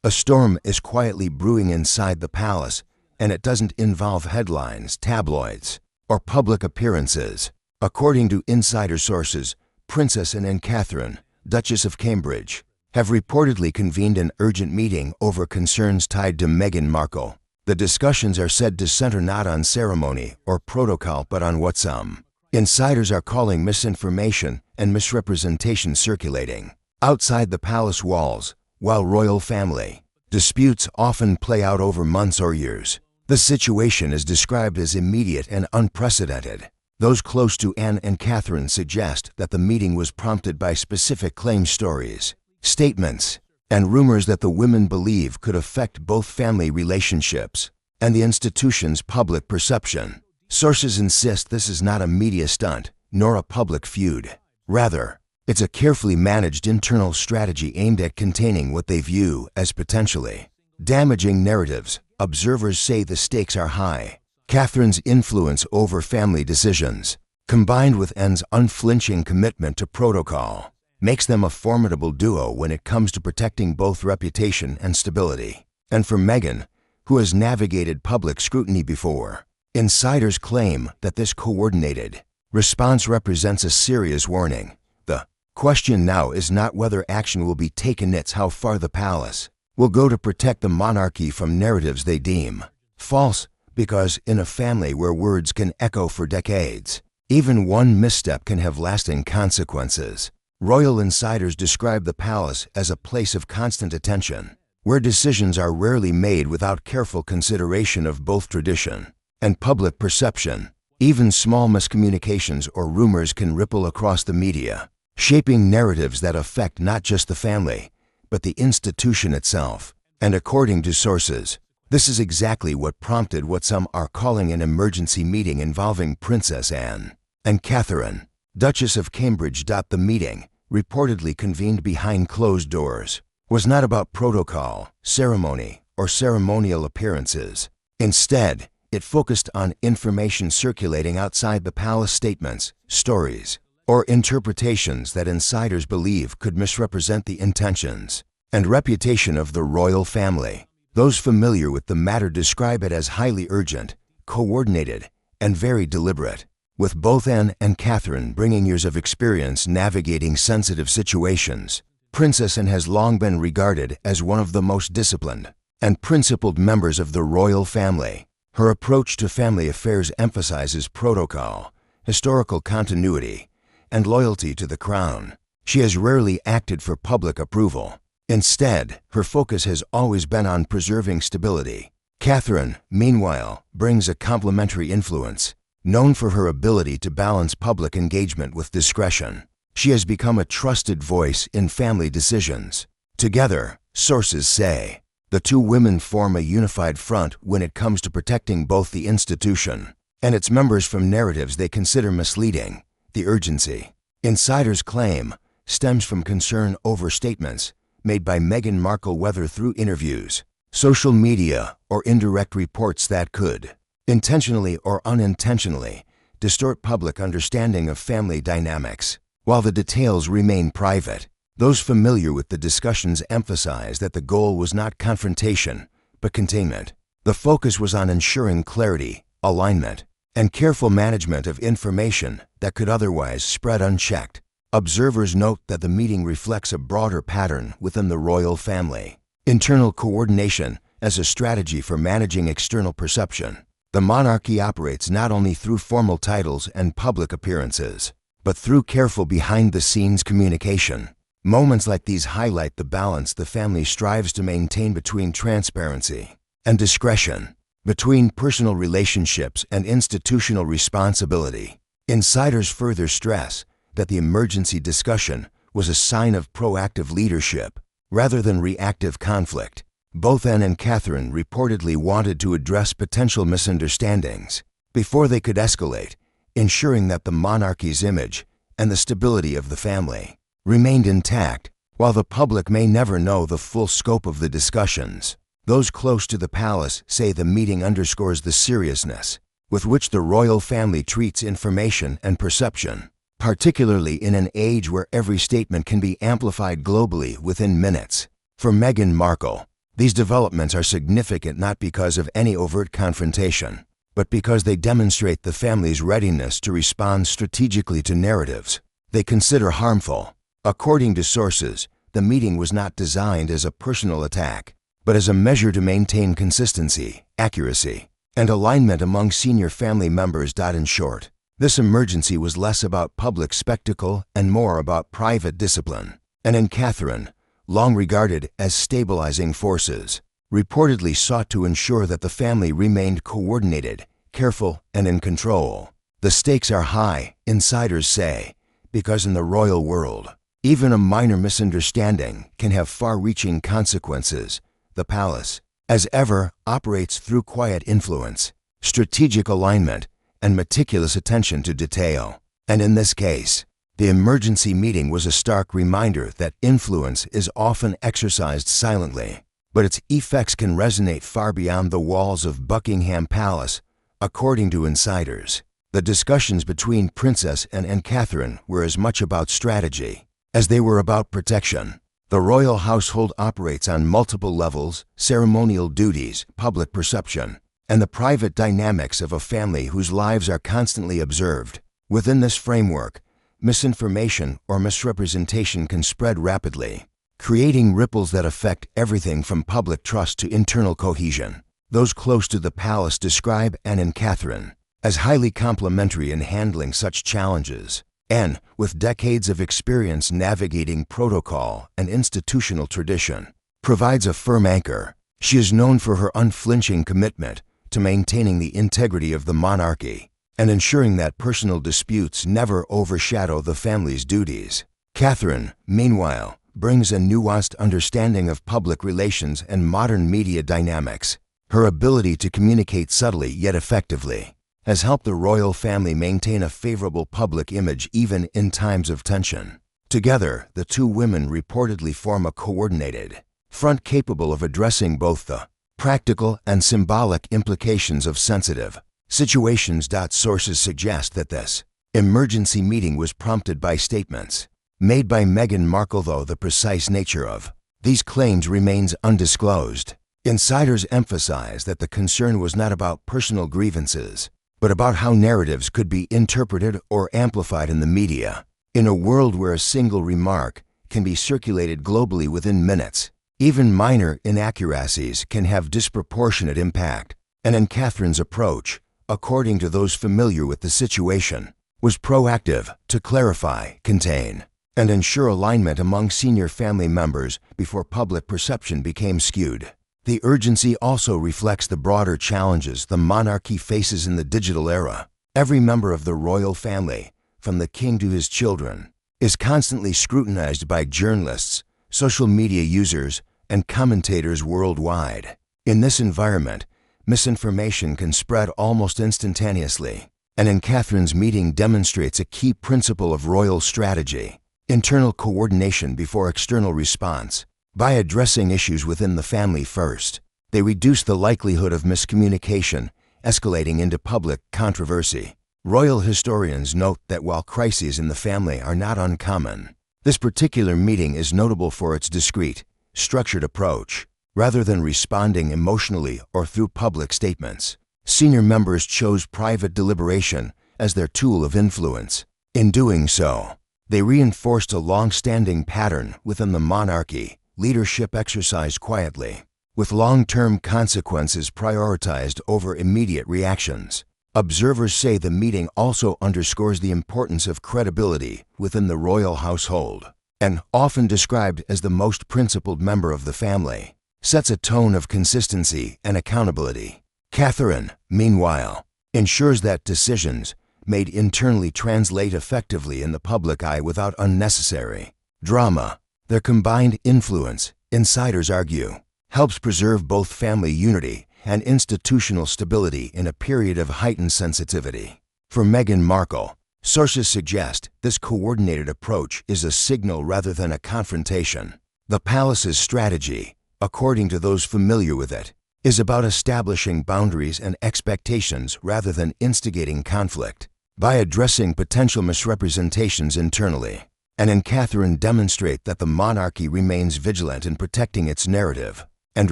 A storm is quietly brewing inside the palace, and it doesn't involve headlines, tabloids, or public appearances. According to insider sources, Princess Anne and Catherine, Duchess of Cambridge, have reportedly convened an urgent meeting over concerns tied to Meghan Markle. The discussions are said to center not on ceremony or protocol but on what some insiders are calling misinformation and misrepresentation circulating outside the palace walls. While royal family disputes often play out over months or years, the situation is described as immediate and unprecedented. Those close to Anne and Catherine suggest that the meeting was prompted by specific claim stories, statements, and rumors that the women believe could affect both family relationships and the institution's public perception. Sources insist this is not a media stunt nor a public feud. Rather, it's a carefully managed internal strategy aimed at containing what they view as potentially damaging narratives. Observers say the stakes are high. Catherine's influence over family decisions, combined with Anne's unflinching commitment to protocol, makes them a formidable duo when it comes to protecting both reputation and stability. And for Meghan, who has navigated public scrutiny before, insiders claim that this coordinated response represents a serious warning. The question now is not whether action will be taken, it's how far the palace will go to protect the monarchy from narratives they deem false, because in a family where words can echo for decades, even one misstep can have lasting consequences. Royal insiders describe the palace as a place of constant attention, where decisions are rarely made without careful consideration of both tradition and public perception. Even small miscommunications or rumors can ripple across the media, shaping narratives that affect not just the family, but the institution itself. And according to sources, this is exactly what prompted what some are calling an emergency meeting involving Princess Anne and Catherine, Duchess of Cambridge. The meeting, reportedly convened behind closed doors, was not about protocol, ceremony, or ceremonial appearances. Instead, it focused on information circulating outside the palace, statements, stories, or interpretations that insiders believe could misrepresent the intentions and reputation of the royal family. Those familiar with the matter describe it as highly urgent, coordinated, and very deliberate, with both Anne and Catherine bringing years of experience navigating sensitive situations. Princess Anne has long been regarded as one of the most disciplined and principled members of the royal family. Her approach to family affairs emphasizes protocol, historical continuity, and loyalty to the crown. She has rarely acted for public approval. Instead, her focus has always been on preserving stability. Catherine, meanwhile, brings a complementary influence, known for her ability to balance public engagement with discretion. She has become a trusted voice in family decisions. Together, sources say, the two women form a unified front when it comes to protecting both the institution and its members from narratives they consider misleading. The urgency, insiders claim, stems from concern over statements made by Meghan Markle, whether through interviews, social media, or indirect reports that could, intentionally or unintentionally, distort public understanding of family dynamics. While the details remain private, those familiar with the discussions emphasize that the goal was not confrontation, but containment. The focus was on ensuring clarity, alignment, and careful management of information that could otherwise spread unchecked. Observers note that the meeting reflects a broader pattern within the royal family. Internal coordination as a strategy for managing external perception. The monarchy operates not only through formal titles and public appearances, but through careful behind-the-scenes communication. Moments like these highlight the balance the family strives to maintain between transparency and discretion, between personal relationships and institutional responsibility. Insiders further stress that the emergency discussion was a sign of proactive leadership rather than reactive conflict. Both Anne and Catherine reportedly wanted to address potential misunderstandings before they could escalate, ensuring that the monarchy's image and the stability of the family remained intact. While the public may never know the full scope of the discussions, those close to the palace say the meeting underscores the seriousness with which the royal family treats information and perception, particularly in an age where every statement can be amplified globally within minutes. For Meghan Markle, These developments are significant not because of any overt confrontation, but because they demonstrate the family's readiness to respond strategically to narratives they consider harmful. According to sources, the meeting was not designed as a personal attack, but as a measure to maintain consistency, accuracy, and alignment among senior family members. In short, this emergency was less about public spectacle and more about private discipline. And Catherine, long regarded as stabilizing forces, reportedly sought to ensure that the family remained coordinated, careful, and in control. The stakes are high, insiders say, because in the royal world, even a minor misunderstanding can have far-reaching consequences. The palace, as ever, operates through quiet influence, strategic alignment, and meticulous attention to detail. And in this case, the emergency meeting was a stark reminder that influence is often exercised silently, but its effects can resonate far beyond the walls of Buckingham Palace. According to insiders, the discussions between Princess and Catherine were as much about strategy as they were about protection. The royal household operates on multiple levels: ceremonial duties, public perception, and the private dynamics of a family whose lives are constantly observed. Within this framework, misinformation or misrepresentation can spread rapidly, creating ripples that affect everything from public trust to internal cohesion. Those close to the palace describe Anne and Catherine as highly complementary in handling such challenges. Anne, with decades of experience navigating protocol and institutional tradition, provides a firm anchor. She is known for her unflinching commitment to maintaining the integrity of the monarchy and ensuring that personal disputes never overshadow the family's duties. Catherine, meanwhile, brings a nuanced understanding of public relations and modern media dynamics. Her ability to communicate subtly yet effectively has helped the royal family maintain a favorable public image even in times of tension. Together, the two women reportedly form a coordinated front capable of addressing both the practical and symbolic implications of sensitive situations. Sources suggest that this emergency meeting was prompted by statements made by Meghan Markle, though the precise nature of these claims remains undisclosed. Insiders emphasize that the concern was not about personal grievances, but about how narratives could be interpreted or amplified in the media. In a world where a single remark can be circulated globally within minutes, even minor inaccuracies can have disproportionate impact. And Catherine's approach, according to those familiar with the situation, was proactive to clarify, contain, and ensure alignment among senior family members before public perception became skewed. The urgency also reflects the broader challenges the monarchy faces in the digital era. Every member of the royal family, from the king to his children, is constantly scrutinized by journalists, social media users, and commentators worldwide. In this environment, misinformation can spread almost instantaneously. And Catherine's meeting demonstrates a key principle of royal strategy: internal coordination before external response. By addressing issues within the family first, they reduce the likelihood of miscommunication escalating into public controversy. Royal historians note that while crises in the family are not uncommon, this particular meeting is notable for its discreet, structured approach. Rather than responding emotionally or through public statements, senior members chose private deliberation as their tool of influence. In doing so, they reinforced a long-standing pattern within the monarchy: leadership exercised quietly, with long-term consequences prioritized over immediate reactions. Observers say the meeting also underscores the importance of credibility within the royal household, and often described as the most principled member of the family, sets a tone of consistency and accountability. Catherine, meanwhile, ensures that decisions made internally translate effectively in the public eye without unnecessary drama. Their combined influence, insiders argue, helps preserve both family unity and institutional stability in a period of heightened sensitivity. For Meghan Markle, sources suggest this coordinated approach is a signal rather than a confrontation. The palace's strategy, according to those familiar with it, is about establishing boundaries and expectations rather than instigating conflict. By addressing potential misrepresentations internally, Anne and Catherine demonstrate that the monarchy remains vigilant in protecting its narrative. and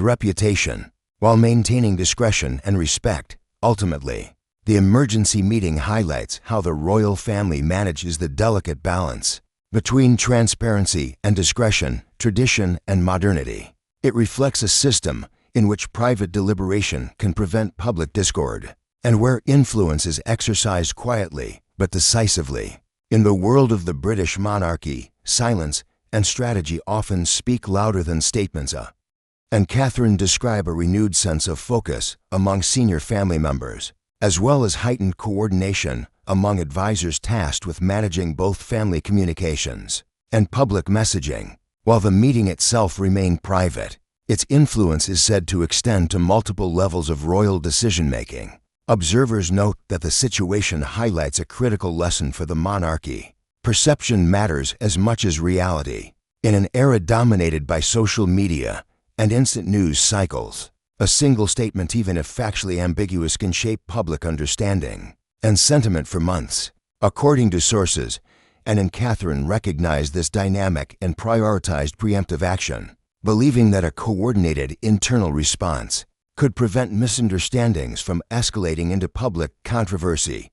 reputation, while maintaining discretion and respect. Ultimately, the emergency meeting highlights how the royal family manages the delicate balance between transparency and discretion, tradition and modernity. It reflects a system in which private deliberation can prevent public discord, and where influence is exercised quietly but decisively. In the world of the British monarchy, silence and strategy often speak louder than statements. And Catherine describe a renewed sense of focus among senior family members, as well as heightened coordination among advisors tasked with managing both family communications and public messaging. While the meeting itself remained private, its influence is said to extend to multiple levels of royal decision-making. Observers note that the situation highlights a critical lesson for the monarchy. Perception matters as much as reality. In an era dominated by social media and instant news cycles, a single statement, even if factually ambiguous, can shape public understanding and sentiment for months. According to sources, Anne and Catherine recognized this dynamic and prioritized preemptive action, believing that a coordinated internal response could prevent misunderstandings from escalating into public controversy.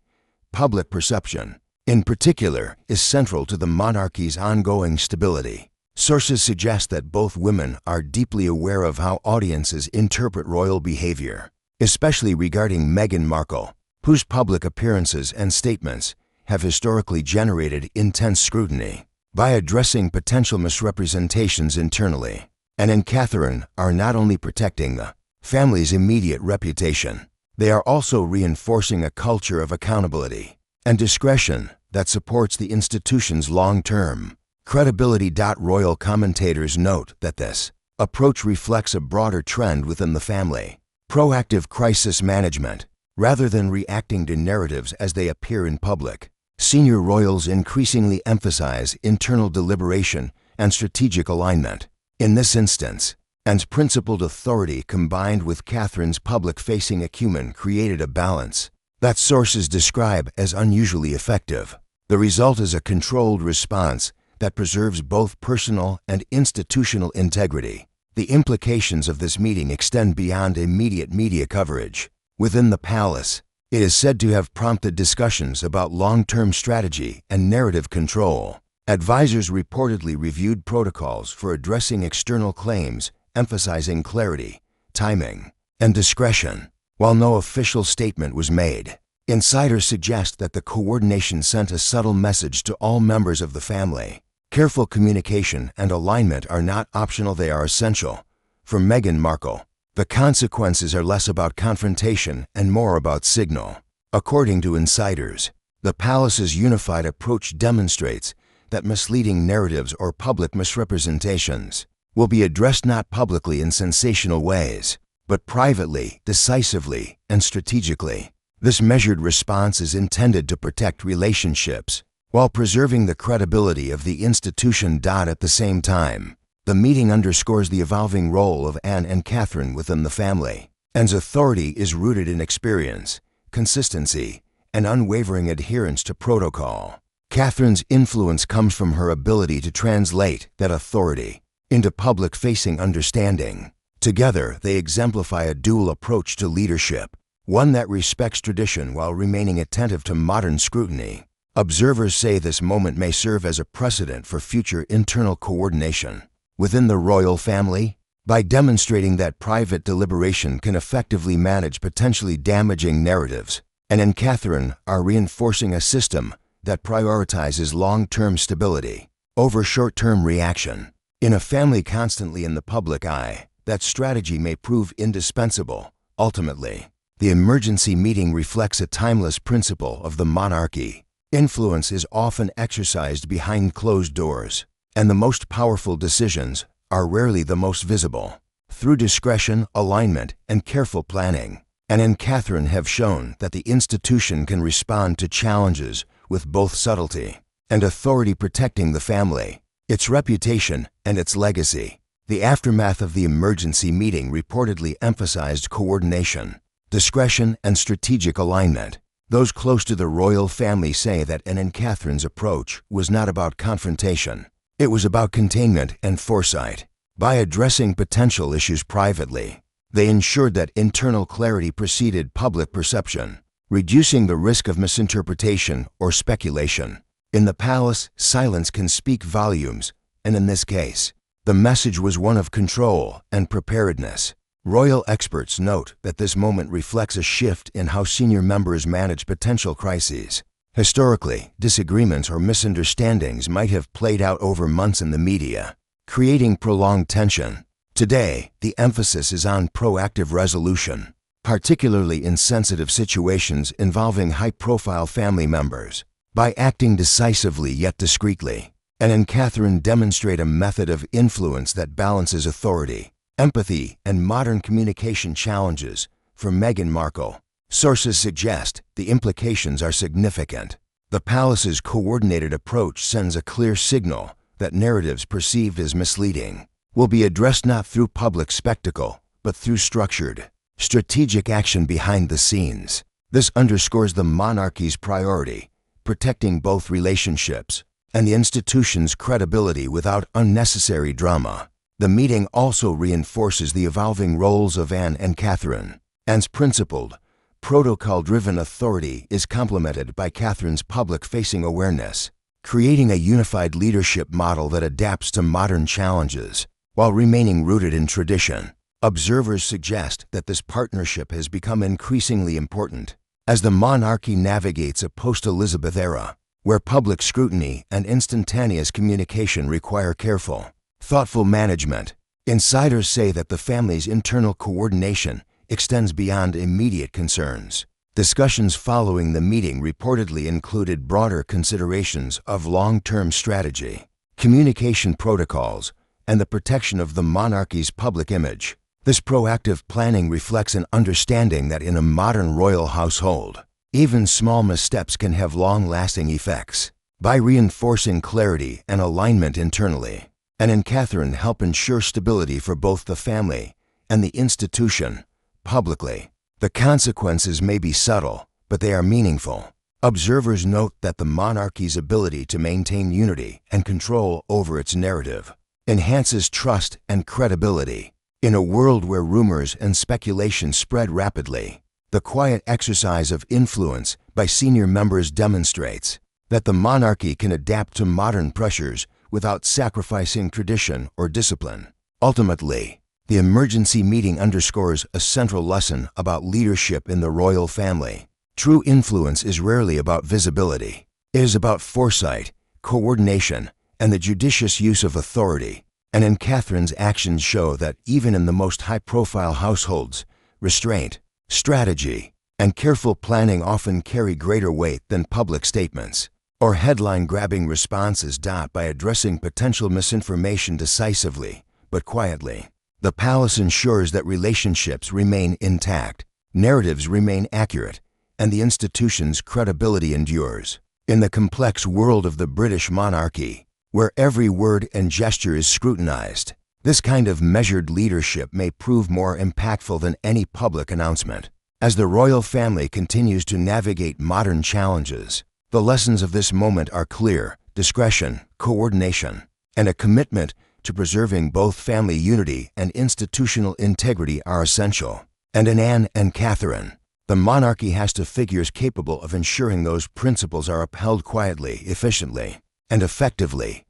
Public perception, in particular, is central to the monarchy's ongoing stability. Sources suggest that both women are deeply aware of how audiences interpret royal behavior, especially regarding Meghan Markle, whose public appearances and statements have historically generated intense scrutiny. By addressing potential misrepresentations internally, Anne and Catherine are not only protecting the family's immediate reputation, they are also reinforcing a culture of accountability and discretion that supports the institution's long-term credibility. Royal commentators note that this approach reflects a broader trend within the family: proactive crisis management. Rather than reacting to narratives as they appear in public, senior royals increasingly emphasize internal deliberation and strategic alignment. In this instance, Anne's principled authority combined with Catherine's public-facing acumen created a balance that sources describe as unusually effective. The result is a controlled response that preserves both personal and institutional integrity. The implications of this meeting extend beyond immediate media coverage. Within the palace, it is said to have prompted discussions about long-term strategy and narrative control. Advisors reportedly reviewed protocols for addressing external claims, emphasizing clarity, timing, and discretion. While no official statement was made, insiders suggest that the coordination sent a subtle message to all members of the family. Careful communication and alignment are not optional, they are essential. For Meghan Markle, the consequences are less about confrontation and more about signal. According to insiders, the palace's unified approach demonstrates that misleading narratives or public misrepresentations will be addressed not publicly in sensational ways, but privately, decisively, and strategically. This measured response is intended to protect relationships while preserving the credibility of the institution. At the same time, the meeting underscores the evolving role of Anne and Catherine within the family. Anne's authority is rooted in experience, consistency, and unwavering adherence to protocol. Catherine's influence comes from her ability to translate that authority into public-facing understanding. Together, they exemplify a dual approach to leadership, one that respects tradition while remaining attentive to modern scrutiny. Observers say this moment may serve as a precedent for future internal coordination within the royal family, by demonstrating that private deliberation can effectively manage potentially damaging narratives. Anne and Catherine are reinforcing a system that prioritizes long-term stability over short-term reaction. In a family constantly in the public eye, that strategy may prove indispensable. Ultimately, the emergency meeting reflects a timeless principle of the monarchy. Influence is often exercised behind closed doors, and the most powerful decisions are rarely the most visible. Through discretion, alignment, and careful planning, Anne and Catherine have shown that the institution can respond to challenges with both subtlety and authority, protecting the family, its reputation, and its legacy. The aftermath of the emergency meeting reportedly emphasized coordination, discretion, and strategic alignment. Those close to the royal family say that Anne and Catherine's approach was not about confrontation. It was about containment and foresight. By addressing potential issues privately, they ensured that internal clarity preceded public perception, reducing the risk of misinterpretation or speculation. In the palace, silence can speak volumes, and in this case, the message was one of control and preparedness. Royal experts note that this moment reflects a shift in how senior members manage potential crises. Historically, disagreements or misunderstandings might have played out over months in the media, creating prolonged tension. Today, the emphasis is on proactive resolution, particularly in sensitive situations involving high-profile family members. By acting decisively yet discreetly, Anne and Catherine demonstrate a method of influence that balances authority, empathy, and modern communication challenges. For Meghan Markle, sources suggest the implications are significant. The palace's coordinated approach sends a clear signal that narratives perceived as misleading will be addressed not through public spectacle, but through structured, strategic action behind the scenes. This underscores the monarchy's priority, protecting both relationships and the institution's credibility without unnecessary drama. The meeting also reinforces the evolving roles of Anne and Catherine. Anne's principled, protocol-driven authority is complemented by Catherine's public-facing awareness, creating a unified leadership model that adapts to modern challenges while remaining rooted in tradition. Observers suggest that this partnership has become increasingly important as the monarchy navigates a post-Elizabeth era, where public scrutiny and instantaneous communication require careful, thoughtful management. Insiders say that the family's internal coordination extends beyond immediate concerns. Discussions following the meeting reportedly included broader considerations of long-term strategy, communication protocols, and the protection of the monarchy's public image. This proactive planning reflects an understanding that in a modern royal household, even small missteps can have long-lasting effects. By reinforcing clarity and alignment internally, Anne and Catherine help ensure stability for both the family and the institution publicly. The consequences may be subtle, but they are meaningful. Observers note that the monarchy's ability to maintain unity and control over its narrative enhances trust and credibility. In a world where rumors and speculation spread rapidly, the quiet exercise of influence by senior members demonstrates that the monarchy can adapt to modern pressures without sacrificing tradition or discipline. Ultimately, the emergency meeting underscores a central lesson about leadership in the royal family. True influence is rarely about visibility. It is about foresight, coordination, and the judicious use of authority. And Catherine's actions show that even in the most high-profile households, restraint, strategy, and careful planning often carry greater weight than public statements or headline-grabbing responses. By addressing potential misinformation decisively but quietly, the palace ensures that relationships remain intact, narratives remain accurate, and the institution's credibility endures. In the complex world of the British monarchy, where every word and gesture is scrutinized, this kind of measured leadership may prove more impactful than any public announcement. As the royal family continues to navigate modern challenges, the lessons of this moment are clear: discretion, coordination, and a commitment to preserving both family unity and institutional integrity are essential. And in Anne and Catherine, the monarchy has to figures capable of ensuring those principles are upheld quietly, efficiently, and effectively.